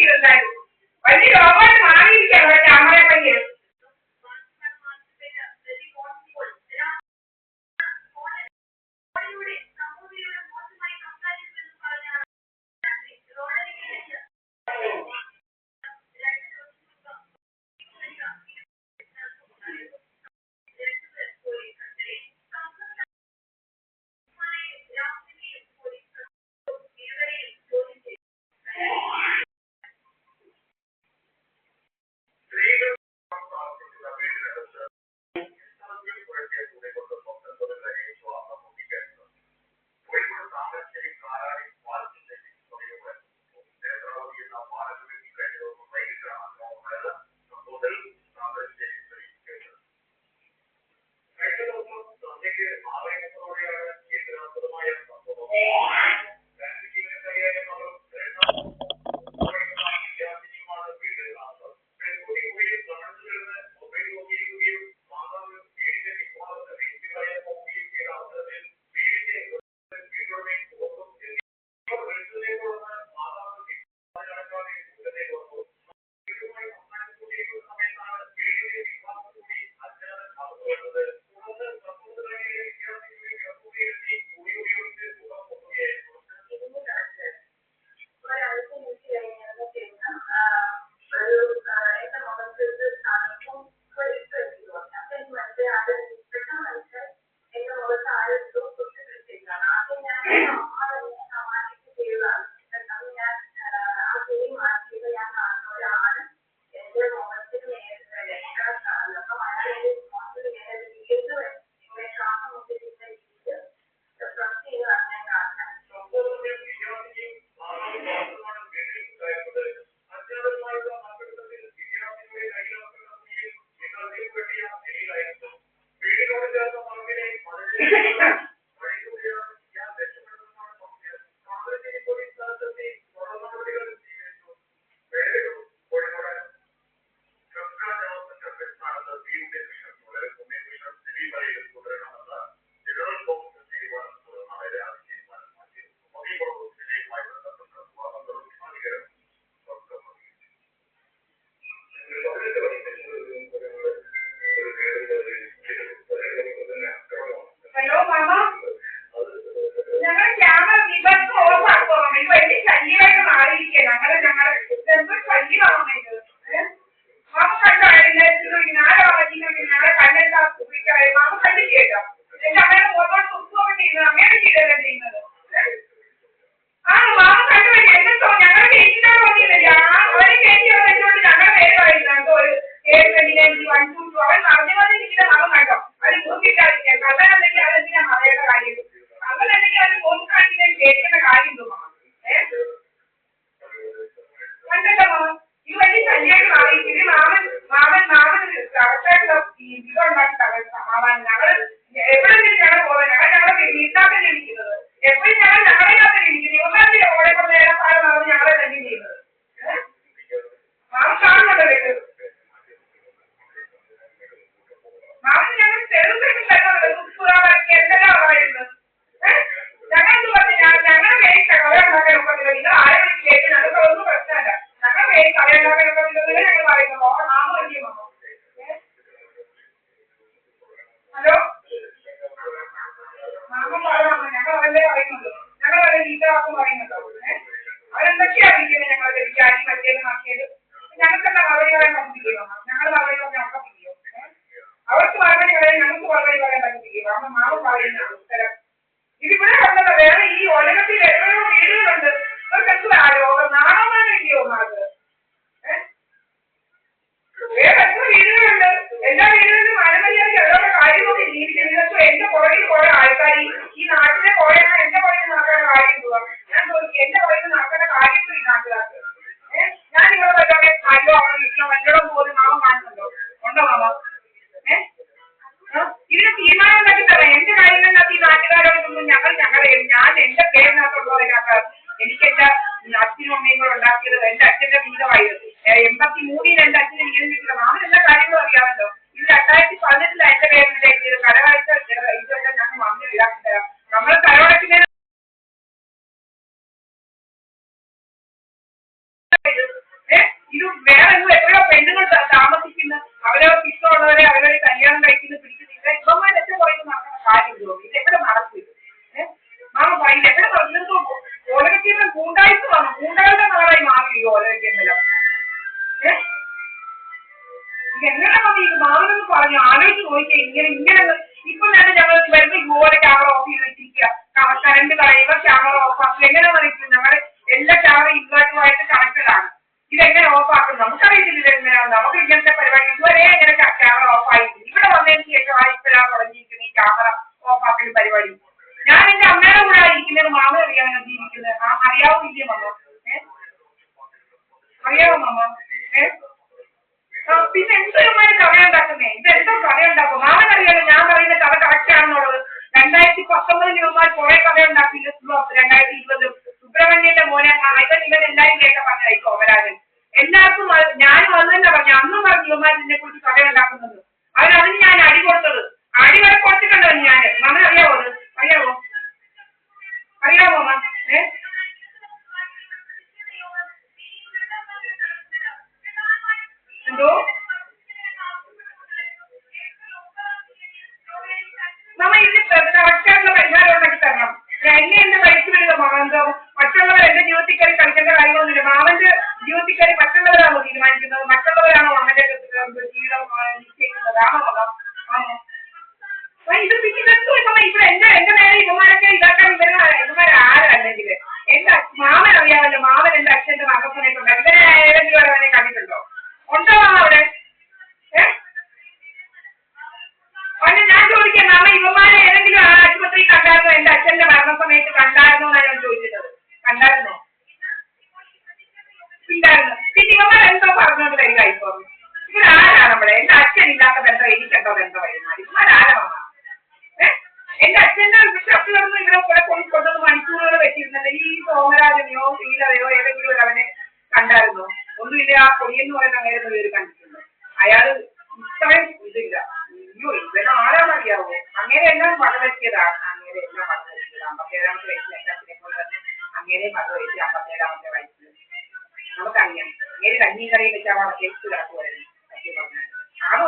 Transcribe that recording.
ചെയ്തിട്ടുണ്ടായിരുന്നു. വലിയ രോഗമായിട്ട് മാറിയിരിക്കുകയാണ് അവരുടെ അമ്മയെ പയ്യെ. ഇത് വേറെ എത്രയോ പെണ്ണുങ്ങൾ താമസിക്കുന്ന അവരവർക്ക് ഇഷ്ടമുള്ളവരെ അവരവരെ കല്യാണം കഴിക്കുന്ന പിടിക്കുന്നില്ല ഇവന്മാരൊക്കെ പറയുന്നത് നടക്കുന്ന കാര്യമില്ലോ ഇത് എവിടെ നടക്കും മാമ ഇത് എവിടെ നടന്നു ഓലകത്തിയുടെ ഗൂണ്ടായുസമാണ് ഗൂണ്ടകളുടെ നാടായി മാറി ഓലകത്തിയെല്ലാം ഇതെങ്ങനെ മതി ഇത് മാമനെന്ന് പറഞ്ഞു ആലോചിച്ച് നോക്കിയാൽ ഇങ്ങനെ ഇപ്പൊ തന്നെ ഞങ്ങൾ വരുന്ന ഇതുപോലെ ക്യാമറ ഓഫ് ചെയ്ത് വെച്ചിരിക്കുക കറണ്ട് കളയുക ക്യാമറ ഓഫ് ആക്കുക എങ്ങനെ പറയുന്നത് ഞങ്ങളുടെ എല്ലാ ക്യാമറ ഇൻവേർട്ടറുമായിട്ട് കണക്റ്റഡ് ആണ് ഇതെങ്ങനെ ഓഫ് ആക്കും നമുക്കറിയത്തില്ല ഇതെങ്ങനെയാണ് നമുക്ക് ഇങ്ങനത്തെ പരിപാടി ഇതുവരെ എങ്ങനെ ക്യാമറ ഓഫ് ആയിരിക്കും ഇവിടെ വന്നതിന് ശേഷം ഇപ്പോഴാണ് തുടങ്ങിയിരിക്കുന്നത് ഈ ക്യാമറ ഓഫ് ആക്കലും പരിപാടി ഞാൻ എന്റെ അമ്മയുടെ കൂടെ ഇരിക്കുന്നത് മാമ അറിയാൻ ജീവിക്കുന്നത് അറിയാവോ ഇല്ലേ മമ്മ അറിയാവോ മമ്മ പിന്നെ എന്തോമാര് കഥയുണ്ടാക്കുന്നേ ഇതെന്തോ കഥയുണ്ടാക്കും മാമനറിയാലോ ഞാൻ പറയുന്ന കഥ കറക്റ്റ് ആണെന്നുള്ളത് 2019 ഇവന്മാർ കുറെ കഥയുണ്ടാക്കി 2020 സുബ്രഹ്മണ്യന്റെ മോനെ ഇവൻ എല്ലാരും കേൾക്കാൻ പറഞ്ഞ ഈ സോമരാജൻ എല്ലാവർക്കും ഞാനും അത് തന്നെ പറഞ്ഞു അന്നും പറഞ്ഞു ഇവന്മാർ ഇതിനെ കുറിച്ച് കഥയുണ്ടാക്കുന്നത് അവരതിന് ഞാൻ അടി കൊടുത്തത് അടി വരെ കൊടുത്തിട്ടുണ്ടോ ഞാൻ മാമൻ അറിയാവോ അത് അറിയാവോ അറിയാവോ മാമ എന്തോ നമ്മ ഇതിന് കറക്റ്റായിട്ടുള്ള പരിഹാരം ഉണ്ടാക്കി തരണം എന്നെ എന്റെ വഴിക്ക് വിടുക മാമന്തോ മറ്റുള്ളവർ എന്റെ ജീവിതത്തിൽ കയറി കളിക്കേണ്ട കാര്യങ്ങളൊന്നുമില്ല മാമന്റെ ജീവിതത്തിൽ കയറി മറ്റുള്ളവരാണോ തീരുമാനിക്കുന്നത് മറ്റുള്ളവരാണോ അവന്റെ ജീവിതം നിശ്ചയിക്കുന്നത് ആണോ മകം ആണോ ഇത് പിന്നെന്തോ ഇവിടെ എന്റെ നേരെ ഇവന്മാരൊക്കെ ഇതാക്കാൻ ഇവന്മാരാരല്ലെങ്കിൽ എന്റെ മാമൻ അറിയാമല്ലോ മാമൻ എന്റെ അച്ഛന്റെ മകപ്പനായിട്ടുണ്ട് ഇവരെ ഏതെങ്കിലും അവനെ കണ്ടിട്ടുണ്ടോ ഉണ്ടോ അവിടെ അല്ല ഞാൻ ചോദിക്കാം മാമ ഇവന്മാരെ ഏതെങ്കിലും ആ ആശുപത്രി കണ്ടായിരുന്നോ എന്റെ അച്ഛന്റെ മരണസമയത്ത് കണ്ടായിരുന്നോ എന്നാണ് ഞാൻ ചോദിച്ചത് കണ്ടായിരുന്നോ ഇല്ലായിരുന്നു പിന്നെ ഇവന്മാർ എന്തോ പറഞ്ഞോണ്ട് വരിക ഇപ്പൊ ഇവരാരാണ് നമ്മളെ എന്റെ അച്ഛൻ ഇല്ലാത്ത ബന്ധം എനിക്കെന്തോ ബന്ധം വരുന്നത് ഇവന്മാരാരാണ് എന്റെ അച്ഛന്റെ ഷർട്ട് കിടന്ന് ഇവരെ കൂടെ കൊണ്ടുവന്ന് മണിക്കൂറുകൾ വെച്ചിരുന്നല്ലേ ഈ സോമരാജനെയോ ശ്രീലതയോ ഏതെങ്കിലും ഒരു അവനെ കണ്ടായിരുന്നോ ഒന്നുമില്ല ആ കൊടിയെന്ന് പറയുന്ന അങ്ങനെ പേര് കണ്ടിട്ടുണ്ട് അയാള് ഇത്രയും ഇതില്ല അയ്യോ ഇവന് ആരാന്നറിയാവോ അങ്ങനെ എല്ലാം വകവെച്ചതാണ് അങ്ങനെ എല്ലാം വകവെച്ചത് 57-ാമത്തെ വയസ്സിൽ എന്റെ അച്ഛനെ പോലെ തന്നെ അങ്ങനെ വകവെച്ച് 57-ാമത്തെ വയസ്സിൽ നമുക്കറിയാം അങ്ങനെ കഞ്ഞിയും കറിയും വെച്ചാൽ കേസ് കിടക്കുമായിരുന്നു സത്യം പറഞ്ഞാൽ ആണോ